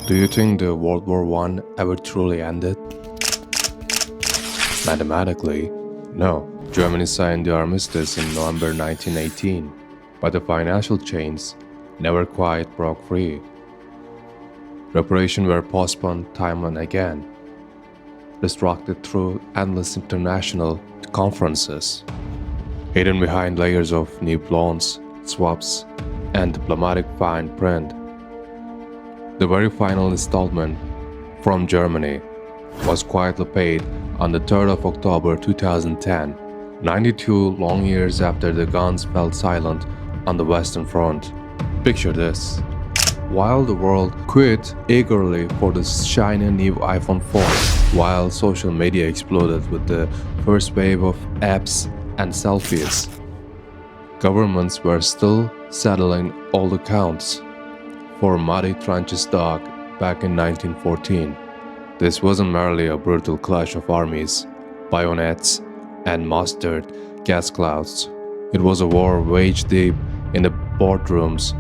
Do you think the World War I ever truly ended? Mathematically, no. Germany signed the armistice in November 1918, but the financial chains never quite broke free. Reparations were postponed time and again, distracted through endless international conferences, hidden behind layers of new loans, swaps, and diplomatic fine print. The very final installment from Germany was quietly paid on the 3rd of October 2010, 92 long years after the guns fell silent on the Western Front. Picture this. While the world queued eagerly for the shiny new iPhone 4, while social media exploded with the first wave of apps and selfies, governments were still settling all accounts for muddy trenches dug back in 1914. This wasn't merely a brutal clash of armies, bayonets, and mustard gas clouds. It was a war waged deep in the boardrooms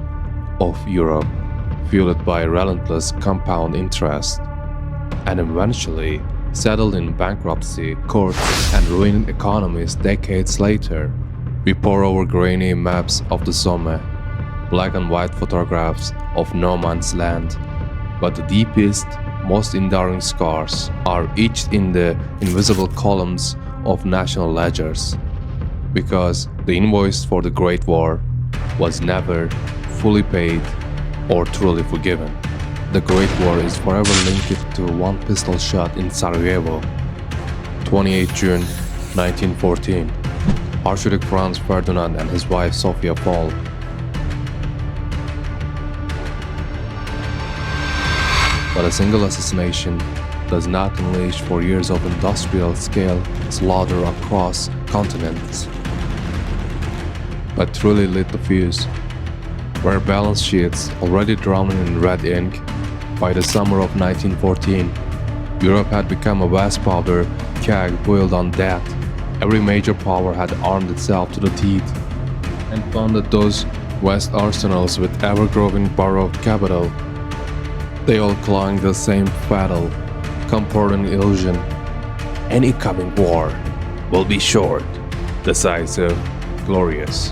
of Europe, fueled by relentless compound interest, and eventually settled in bankruptcy courts and ruined economies decades later. We pore over grainy maps of the Somme, black and white photographs of no man's land, but the deepest, most enduring scars are etched in the invisible columns of national ledgers, because the invoice for the Great War was never fully paid or truly forgiven. The Great War is forever linked to one pistol shot in Sarajevo, 28 June 1914. Archduke Franz Ferdinand and his wife Sophia fall. But a single assassination does not unleash 4 years of industrial-scale slaughter across continents, but truly lit the fuse, where balance sheets already drowning in red ink. By the summer of 1914, Europe had become a vast powder keg boiled on death. Every major power had armed itself to the teeth and funded those vast arsenals with ever-growing borrowed capital. They all clung the same fatal, comforting illusion. Any coming war will be short, decisive, glorious,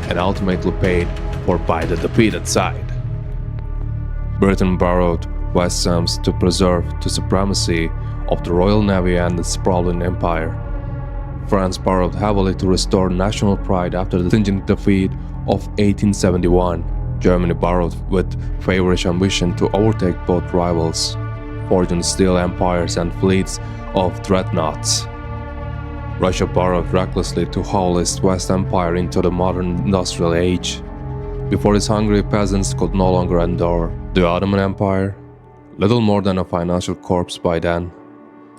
and ultimately paid for by the defeated side. Britain borrowed vast sums to preserve the supremacy of the Royal Navy and its sprawling empire. France borrowed heavily to restore national pride after the stinging defeat of 1871. Germany borrowed with feverish ambition to overtake both rivals, forging steel empires and fleets of dreadnoughts. Russia borrowed recklessly to haul its West Empire into the modern industrial age, before its hungry peasants could no longer endure. The Ottoman Empire, little more than a financial corpse by then,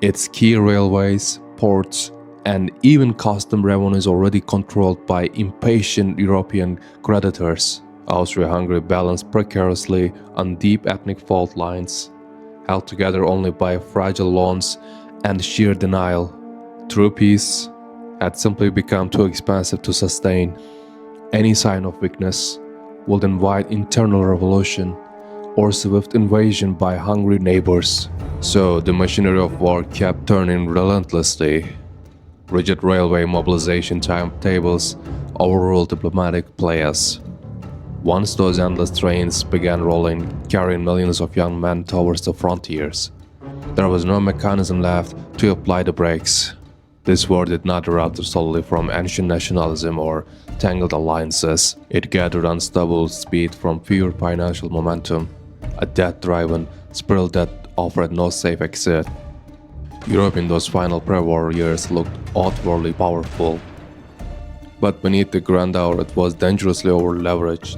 its key railways, ports, and even custom revenues already controlled by impatient European creditors. Austria-Hungary balanced precariously on deep ethnic fault lines, held together only by fragile loans and sheer denial. True peace had simply become too expensive to sustain. Any sign of weakness would invite internal revolution or swift invasion by hungry neighbors. So the machinery of war kept turning relentlessly. Rigid railway mobilization timetables overruled diplomatic players. Once those endless trains began rolling, carrying millions of young men towards the frontiers, there was no mechanism left to apply the brakes. This war did not erupt solely from ancient nationalism or tangled alliances. It gathered unstable speed from pure financial momentum, a death-driven spiral that offered no safe exit. Europe in those final pre-war years looked outwardly powerful, but beneath the grandeur it was dangerously over-leveraged.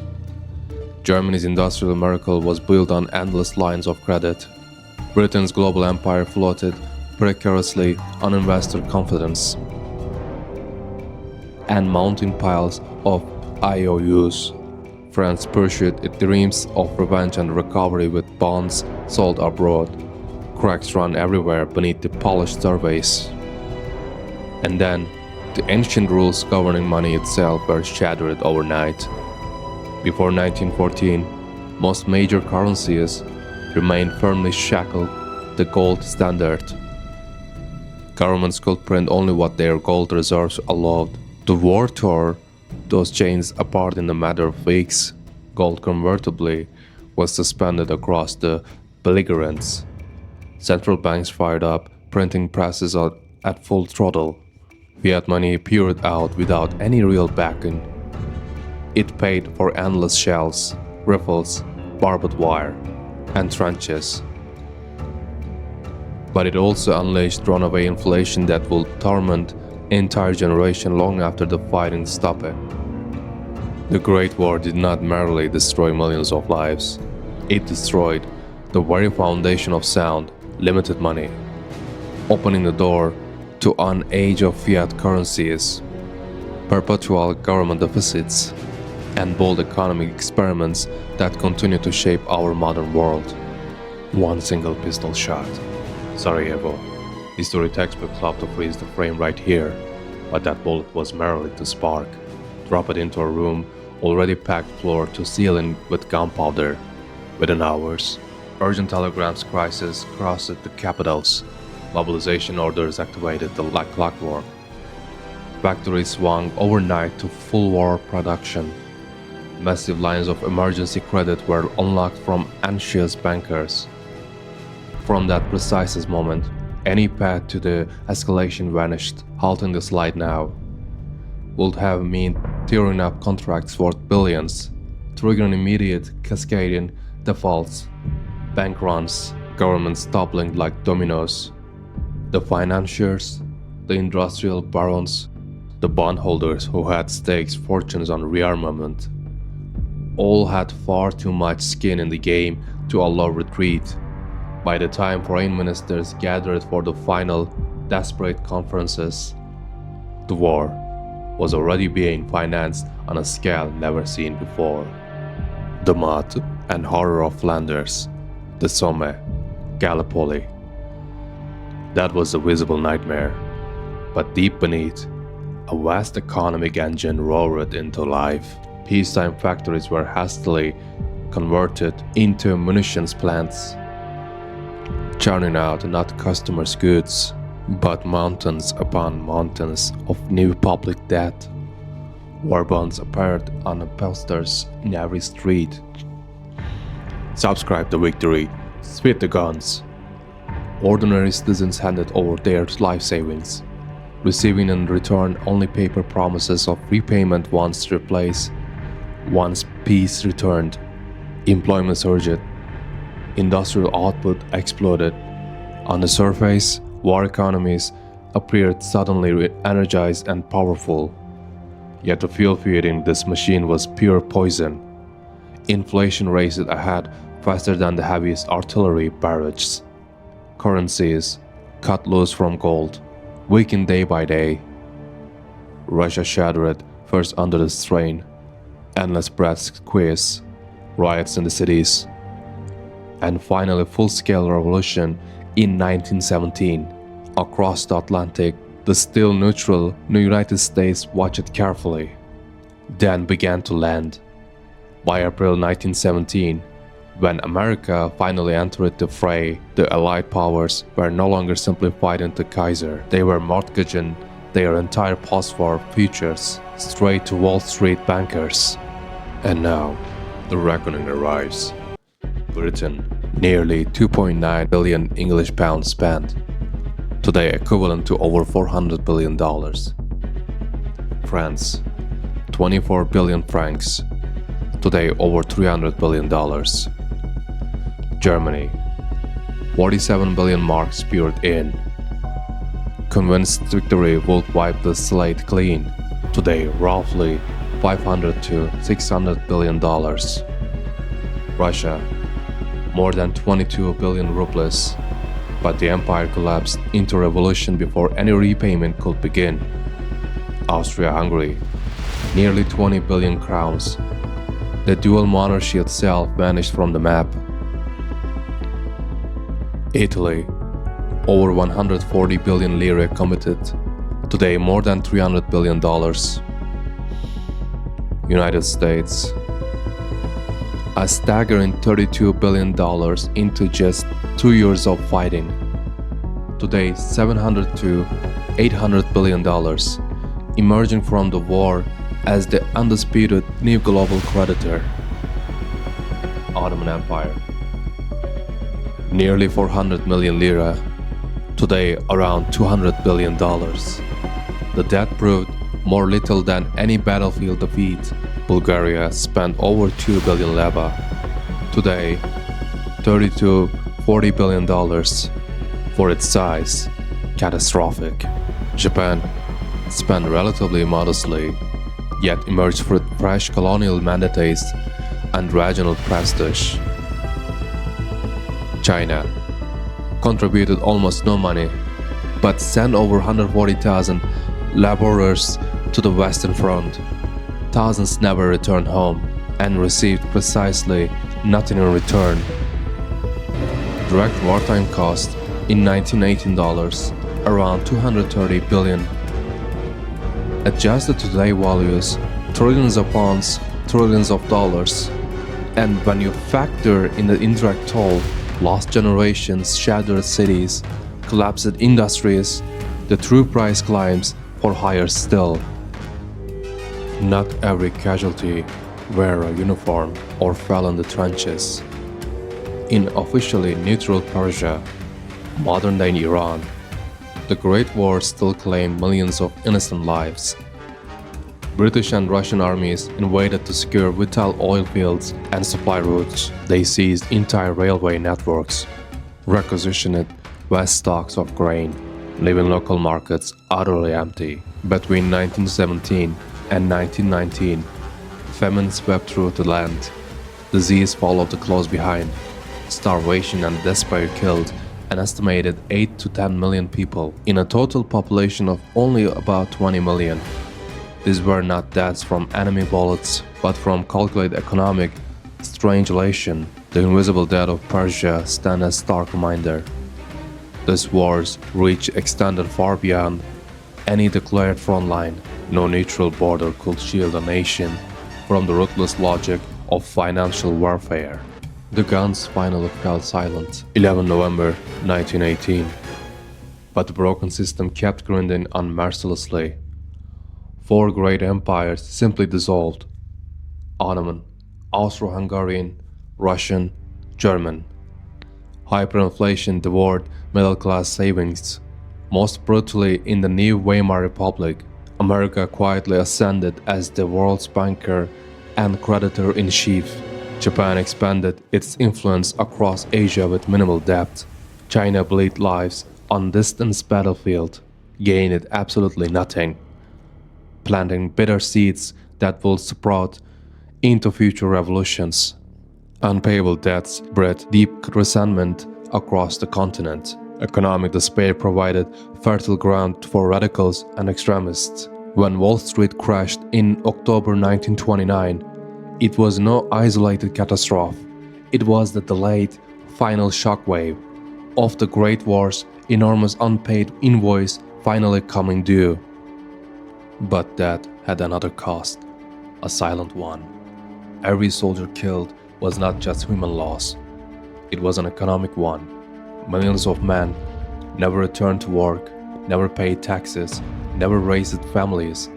Germany's industrial miracle was built on endless lines of credit. Britain's global empire floated precariously on investor confidence and mounting piles of IOUs. France pursued its dreams of revenge and recovery with bonds sold abroad. Cracks ran everywhere beneath the polished surface. And then, the ancient rules governing money itself were shattered overnight. Before 1914, most major currencies remained firmly shackled the gold standard. Governments could print only what their gold reserves allowed. The war tore those chains apart in a matter of weeks. Gold convertibility was suspended across the belligerents. Central banks fired up, printing presses at full throttle. Fiat money poured out without any real backing. It paid for endless shells, rifles, barbed wire, and trenches. But it also unleashed runaway inflation that will torment an entire generation long after the fighting stopped. The Great War did not merely destroy millions of lives. It destroyed the very foundation of sound, limited money, opening the door to an age of fiat currencies, perpetual government deficits, and bold economic experiments that continue to shape our modern world. One single pistol shot. Sarajevo. History textbooks love to freeze the frame right here, but that bullet was merely to spark. Drop it into a room already packed floor to ceiling with gunpowder. Within hours, urgent telegrams crisis crossed the capitals. Mobilization orders activated like clockwork. Factories swung overnight to full war production. Massive lines of emergency credit were unlocked from anxious bankers. From that precise moment, any path to the escalation vanished. Halting the slide now would have meant tearing up contracts worth billions, triggering immediate cascading defaults, bank runs, governments toppling like dominoes. The financiers, the industrial barons, the bondholders who had staked fortunes on rearmament, all had far too much skin in the game to allow retreat. By the time foreign ministers gathered for the final, desperate conferences, the war was already being financed on a scale never seen before. The mud and horror of Flanders, the Somme, Gallipoli. That was a visible nightmare, but deep beneath, a vast economic engine roared into life. Peacetime factories were hastily converted into munitions plants, churning out not customers' goods, but mountains upon mountains of new public debt. War bonds appeared on the posters in every street. Subscribe to victory, spit the guns. Ordinary citizens handed over their life savings, receiving in return only paper promises of repayment once replaced. Once peace returned, employment surged, industrial output exploded. On the surface, war economies appeared suddenly energized and powerful. Yet the fuel feeding this machine was pure poison. Inflation raced ahead faster than the heaviest artillery barrages. Currencies, cut loose from gold, weakened day by day. Russia shattered first under the strain. Endless breath squeeze, riots in the cities, and finally full-scale revolution in 1917. Across the Atlantic, the still neutral United States watched carefully, then began to land. By April 1917, when America finally entered the fray, the Allied powers were no longer simply fighting the Kaiser. They were mortgaging their entire post-war futures straight to Wall Street bankers. And now, the reckoning arrives. Britain, nearly 2.9 billion English pounds spent, today equivalent to over $400 billion. France, 24 billion francs, today over $300 billion. Germany, 47 billion marks poured in. Convinced victory would wipe the slate clean, today roughly $500 to $600 billion. Russia, more than 22 billion rubles, but the empire collapsed into revolution before any repayment could begin. Austria-Hungary, nearly 20 billion crowns. The dual monarchy itself vanished from the map. Italy, over 140 billion lire committed, today more than $300 billion. United States, a staggering $32 billion into just 2 years of fighting. Today, $700 to $800 billion, emerging from the war as the undisputed new global creditor. Ottoman Empire. Nearly 400 million lira, today around $200 billion. The debt proved more lethal than any battlefield defeat. Bulgaria spent over 2 billion leva, today $30 to $40 billion. For its size, catastrophic. Japan spent relatively modestly, yet emerged with fresh colonial mandates and regional prestige. China contributed almost no money, but sent over 140,000 laborers to the Western Front. Thousands never returned home and received precisely nothing in return. Direct wartime cost in 1918 dollars, around 230 billion. Adjusted to today values, trillions of pounds, trillions of dollars. And when you factor in the indirect toll, lost generations, shattered cities, collapsed industries, the true price climbs for higher still. Not every casualty wear a uniform or fell in the trenches. In officially neutral Persia, modern-day Iran, the Great War still claimed millions of innocent lives. British and Russian armies invaded to secure vital oil fields and supply routes. They seized entire railway networks, requisitioned vast stocks of grain, leaving local markets utterly empty. Between 1917 and 1919, famine swept through the land. Disease followed close behind. Starvation and despair killed an estimated 8 to 10 million people in a total population of only about 20 million. These were not deaths from enemy bullets, but from calculated economic strangulation. The invisible death of Persia stands as stark reminder. These wars extended far beyond any declared front line. No neutral border could shield a nation from the ruthless logic of financial warfare. The guns finally fell silent, 11 November 1918. But the broken system kept grinding unmercilessly. 4 great empires simply dissolved: Ottoman, Austro-Hungarian, Russian, German. Hyperinflation devoured middle-class savings. Most brutally in the new Weimar Republic, America quietly ascended as the world's banker and creditor-in-chief. Japan expanded its influence across Asia with minimal depth. China bled lives on distant battlefield, gained absolutely nothing, planting bitter seeds that will sprout into future revolutions. Unpayable debts bred deep resentment across the continent. Economic despair provided fertile ground for radicals and extremists. When Wall Street crashed in October 1929, it was no isolated catastrophe. It was the delayed, final shockwave of the Great War's enormous unpaid invoice finally coming due. But that had another cost, a silent one. Every soldier killed was not just human loss, it was an economic one. Millions of men never returned to work, never paid taxes, never raised families.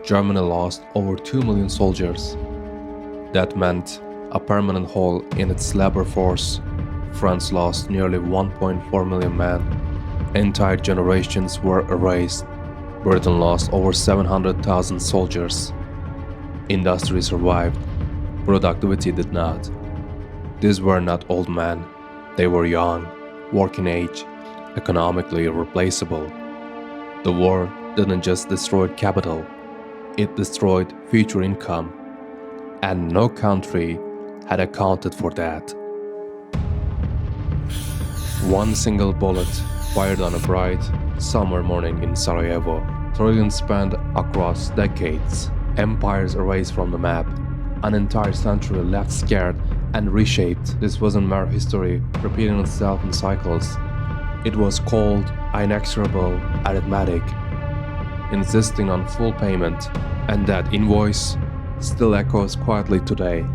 Germany lost over 2 million soldiers. That meant a permanent hole in its labor force. France lost nearly 1.4 million men. Entire generations were erased. Britain lost over 700,000 soldiers. Industry survived, productivity did not. These were not old men, they were young, working age, economically irreplaceable. The war didn't just destroy capital, it destroyed future income. And no country had accounted for that. One single bullet fired on a bright summer morning in Sarajevo. Trillions spent across decades. Empires erased from the map. An entire century left scared and reshaped. This wasn't mere history repeating itself in cycles. It was called inexorable arithmetic, insisting on full payment, and that invoice still echoes quietly today.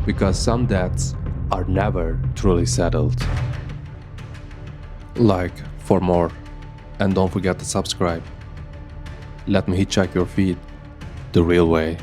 because some debts are never truly settled. Like for more, and don't forget to subscribe. Let me hitchhike your feet the real way.